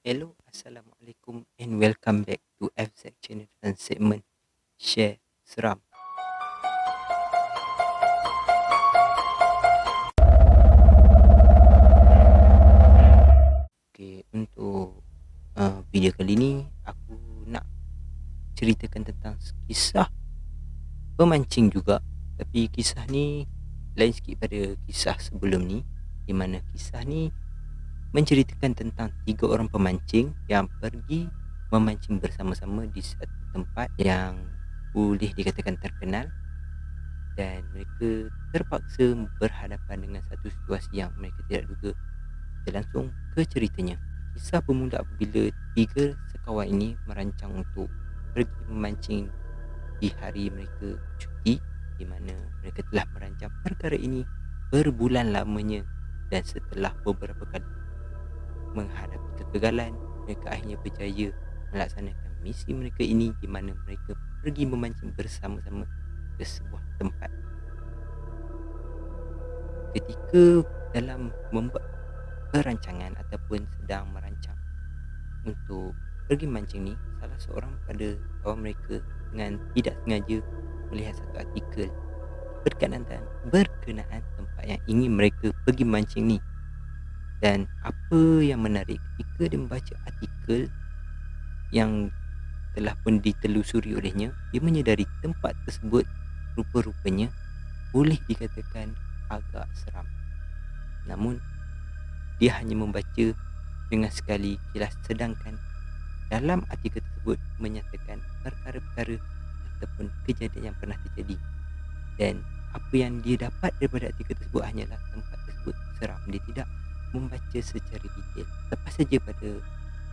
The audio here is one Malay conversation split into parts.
Hello, Assalamualaikum and welcome back to FZ Channel dan segmen Share Seram. Okay, untuk video kali ni aku nak ceritakan tentang kisah pemancing juga. Tapi kisah ni lain sikit pada kisah sebelum ni, di mana kisah ni menceritakan tentang 3 orang pemancing yang pergi memancing bersama-sama di satu tempat yang boleh dikatakan terkenal, dan mereka terpaksa berhadapan dengan satu situasi yang mereka tidak duga. Kita langsung ke ceritanya. Kisah bermula apabila 3 sekawan ini merancang untuk pergi memancing di hari mereka cuti, di mana mereka telah merancang perkara ini berbulan lamanya, dan setelah beberapa kali menghadapi kegagalan, mereka akhirnya berjaya melaksanakan misi mereka ini, di mana mereka pergi memancing bersama-sama ke sebuah tempat. Ketika dalam membuat perancangan ataupun sedang merancang untuk pergi mancing ni, salah seorang pada kawan mereka dengan tidak sengaja melihat satu artikel berkenaan tempat yang ingin mereka pergi mancing ni. Dan apa yang menarik, ketika dia membaca artikel yang telah pun ditelusuri olehnya, dia menyedari tempat tersebut rupa-rupanya boleh dikatakan agak seram. Namun dia hanya membaca dengan sekali kilas, sedangkan dalam artikel tersebut menyatakan perkara-perkara ataupun kejadian yang pernah terjadi. Dan apa yang dia dapat daripada artikel tersebut hanyalah tempat tersebut seram. Dia tidak membaca secara detail. Lepas saja pada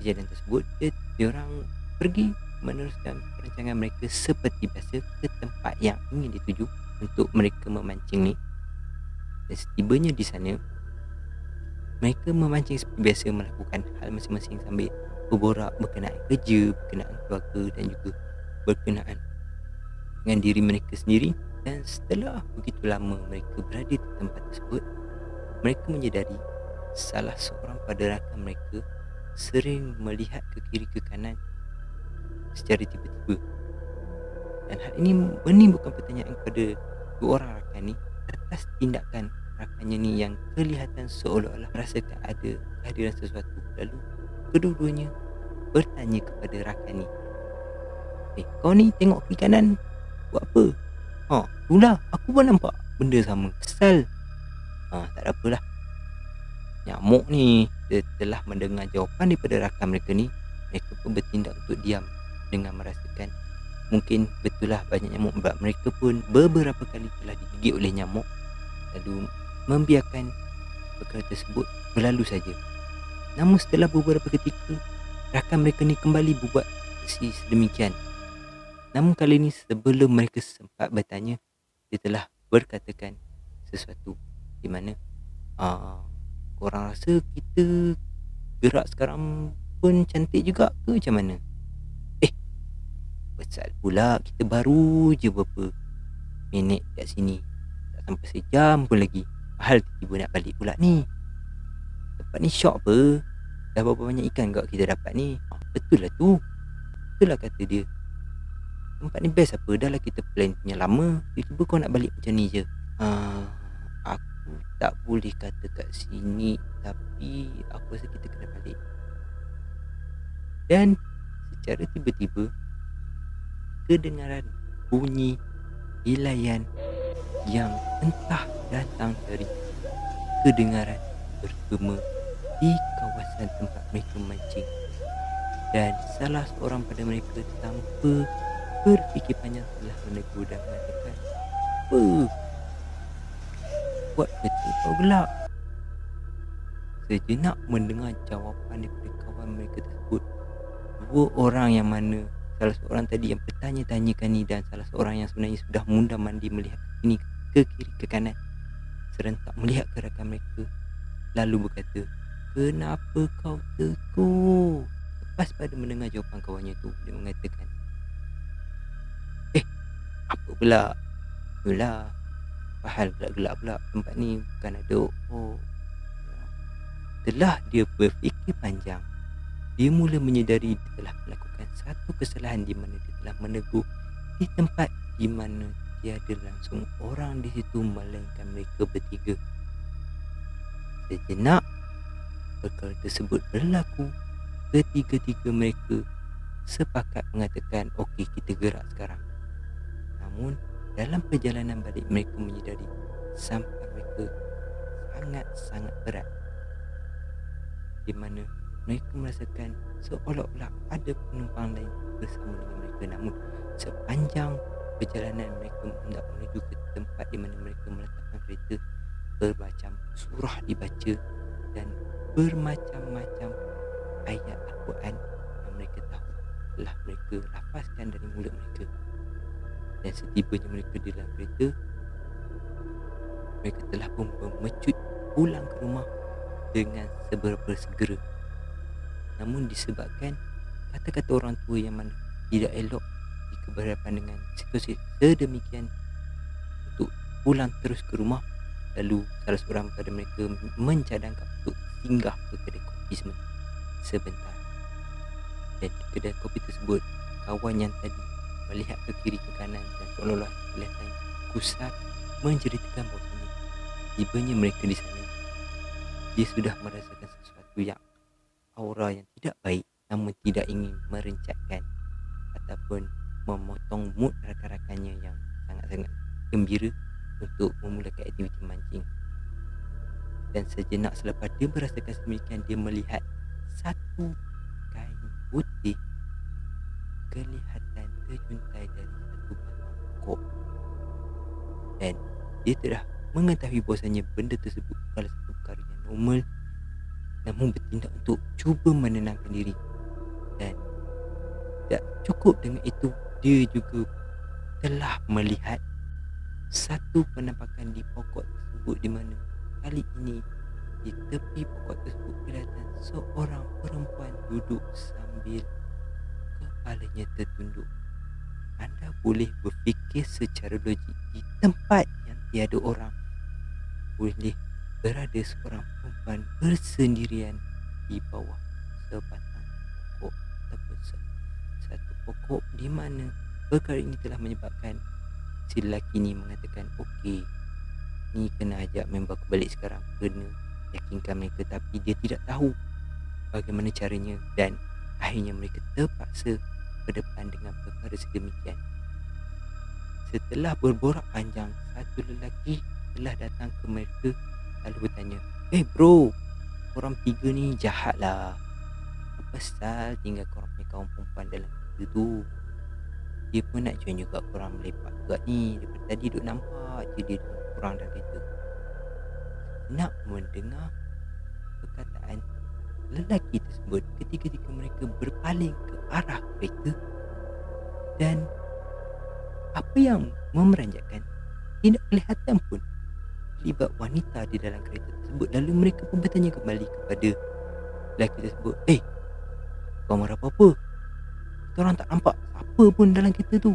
kejadian tersebut, dia orang pergi meneruskan perancangan mereka seperti biasa ke tempat yang ingin dituju untuk mereka memancing ni. Dan setibanya di sana, mereka memancing seperti biasa, melakukan hal masing-masing sambil berborak berkenaan kerja, berkenaan keluarga dan juga berkenaan dengan diri mereka sendiri. Dan setelah begitu lama mereka berada di tempat tersebut, mereka menyedari salah seorang pada rakan mereka sering melihat ke kiri ke kanan secara tiba-tiba. Dan hal ini menimbulkan pertanyaan kepada 2 orang rakan ni atas tindakan rakannya ni yang kelihatan seolah-olah merasakan ada kehadiran sesuatu. Lalu kedua-duanya bertanya kepada rakan ni, kau ni tengok kiri kanan buat apa? Itulah, aku pun nampak benda sama. Kesal. Tak ada apalah. Nyamuk ni. Setelah mendengar jawapan daripada rakan mereka ni, mereka pun bertindak untuk diam dengan merasakan mungkin betul lah banyak nyamuk, sebab mereka pun beberapa kali telah digigit oleh nyamuk, lalu membiarkan perkara tersebut berlalu saja. Namun setelah beberapa ketika, rakan mereka ni kembali berbuat sedemikian. Namun kali ini sebelum mereka sempat bertanya, dia telah berkatakan sesuatu, di mana korang rasa kita gerak sekarang pun cantik juga ke macam mana? Besar pula, kita baru je berapa minit kat sini, tak sampai sejam pun lagi. Hal tiba-tiba nak balik pula ni. Tempat ni syok apa? Dah berapa banyak ikan kau kita dapat ni? Betul lah tu. Betul lah kata dia. Tempat ni best apa? Dah lah kita plan punya lama, tiba-tiba kau nak balik macam ni je. Aku tak boleh kata kat sini, tapi aku rasa kita kena balik. Dan secara tiba-tiba kedengaran bunyi hilayan yang entah datang dari kedengaran bergema di kawasan tempat mereka mancing. Dan salah seorang pada mereka tanpa berfikir panjang telah menegur dan mengatakan, apa? Buat betul kau gelak? Sejenak mendengar jawapan daripada kawan mereka tersebut, 2 orang yang mana salah seorang tadi yang bertanya-tanyakan ni dan salah seorang yang sebenarnya sudah mundar mandir melihat ini ke kiri ke kanan, serentak melihat ke rakan mereka lalu berkata, kenapa kau tegur? Lepas pada mendengar jawapan kawannya tu, dia mengatakan, apa pula? Itulah, hal gelap-gelap pula tempat ni, bukan ada. Telah dia berfikir panjang, dia mula menyedari dia telah melakukan satu kesalahan di mana dia telah menegur di tempat di mana tiada langsung orang di situ melainkan mereka bertiga. Sejenak perkara tersebut berlaku, ketiga-tiga mereka sepakat mengatakan okey, kita gerak sekarang. Namun dalam perjalanan balik mereka menyedari sampah mereka sangat-sangat berat, di mana mereka merasakan seolah-olah ada penumpang lain bersama dengan mereka. Namun sepanjang perjalanan mereka hendak menuju ke tempat di mana mereka meletakkan kereta, bermacam surah dibaca dan bermacam-macam ayat Al-Quran yang mereka tahu telah mereka lafazkan dari mulut mereka. Dan setibanya mereka di dalam kereta, mereka telah pun memecut pulang ke rumah dengan seberapa segera. Namun disebabkan kata-kata orang tua yang mana tidak elok jika berhadapan dengan situasi sedemikian untuk pulang terus ke rumah, lalu salah seorang pada mereka mencadangkan untuk singgah ke kedai kopi sebentar. Dan di kedai kopi tersebut, kawan yang tadi melihat ke kiri ke kanan dan seolah-olah kelihatan kusar menceritakan bahawasanya tibanya mereka di sana, dia sudah merasakan sesuatu yang aura yang tidak baik, namun tidak ingin merencatkan ataupun memotong mood rakan-rakannya yang sangat-sangat gembira untuk memulakan aktiviti mancing. Dan sejenak selepas dia merasakan sedemikian, dia melihat satu kain putih kelihatan terjuntai dari satu batang pokok. Dan dia telah mengetahui bahawasanya benda tersebut bukanlah satu perkara yang normal, namun bertindak untuk cuba menenangkan diri. Dan tak cukup dengan itu, dia juga telah melihat satu penampakan di pokok tersebut, di mana kali ini di tepi pokok tersebut kelihatan seorang perempuan duduk sambil kepalanya tertunduk. Anda boleh berfikir secara logik, di tempat yang tiada orang boleh berada seorang perempuan bersendirian di bawah sebatang pokok ataupun satu pokok, di mana perkara ini telah menyebabkan si lelaki ni mengatakan okey, ni kena ajak member aku balik sekarang, kena yakinkan mereka. Tapi dia tidak tahu bagaimana caranya, dan akhirnya mereka terpaksa berdepan dengan perkara sedemikian. Setelah berborak panjang, satu lelaki telah datang ke mereka lalu bertanya, bro, korang tiga ni jahat lah, apa pasal tinggal korang punya kawan perempuan dalam kereta tu? Dia pun nak join juga korang melepak juga ni, daripada tadi duk nampak je dia korang dalam kereta. Nak mendengar perkataan lelaki tersebut, ketika mereka berpaling ke arah kereta, dan apa yang memeranjatkan, tidak kelihatan pun terlibat wanita di dalam kereta tersebut. Lalu mereka pun bertanya kembali kepada lelaki tersebut, kau marah apa-apa? Kita orang tak nampak apa pun dalam kereta tu.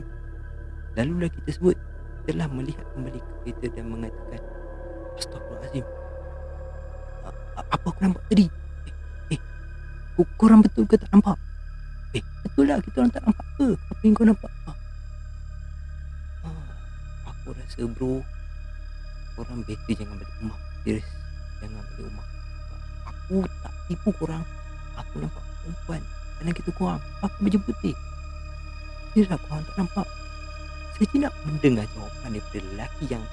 Lalu lelaki tersebut telah melihat kembali ke kereta dan mengatakan, Astaghfirullahalazim, apa aku nampak tadi? Korang betul ke tak nampak? Betul lah, kita orang tak nampak apa. Apa yang kau nampak? Aku rasa bro, korang better jangan balik rumah. Serius, jangan balik rumah. Aku tak tipu korang. Aku nampak perempuan dalam kereta korang pakai baju putih. Serius, korang tak nampak. Sejenak mendengar jawapan daripada lelaki yang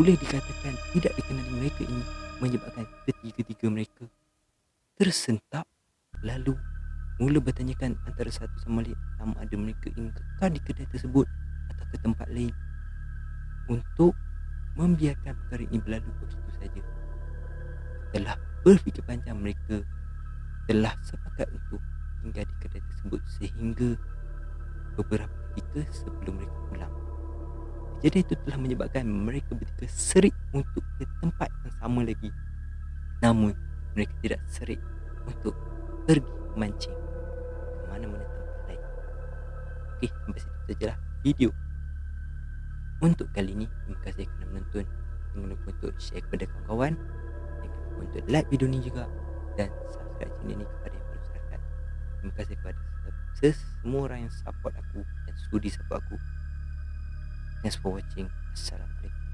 boleh dikatakan tidak dikenali mereka ini, menyebabkan ketiga-tiga mereka tersentak, lalu mula bertanyakan antara satu sama lain sama ada mereka ingin kekal di kedai tersebut atau ke tempat lain, untuk membiarkan perkara ini berlalu begitu saja. Setelah berfikir panjang, mereka telah sepakat untuk tinggal di kedai tersebut sehingga beberapa ketika sebelum mereka pulang. Kejadian itu telah menyebabkan mereka bertiga serik untuk ke tempat yang sama lagi, namun mereka tidak serik untuk pergi mancing ke mana-mana tempat lain. Okey, sampai situ sajalah video untuk kali ini. Terima kasih kerana menonton. Jangan lupa untuk share kepada kawan-kawan, jangan lupa untuk like video ni juga, dan subscribe channel ni kepada yang belum subscribe. terima kasih kepada semua orang yang support aku dan sudi support aku. Thanks for watching. Assalamualaikum.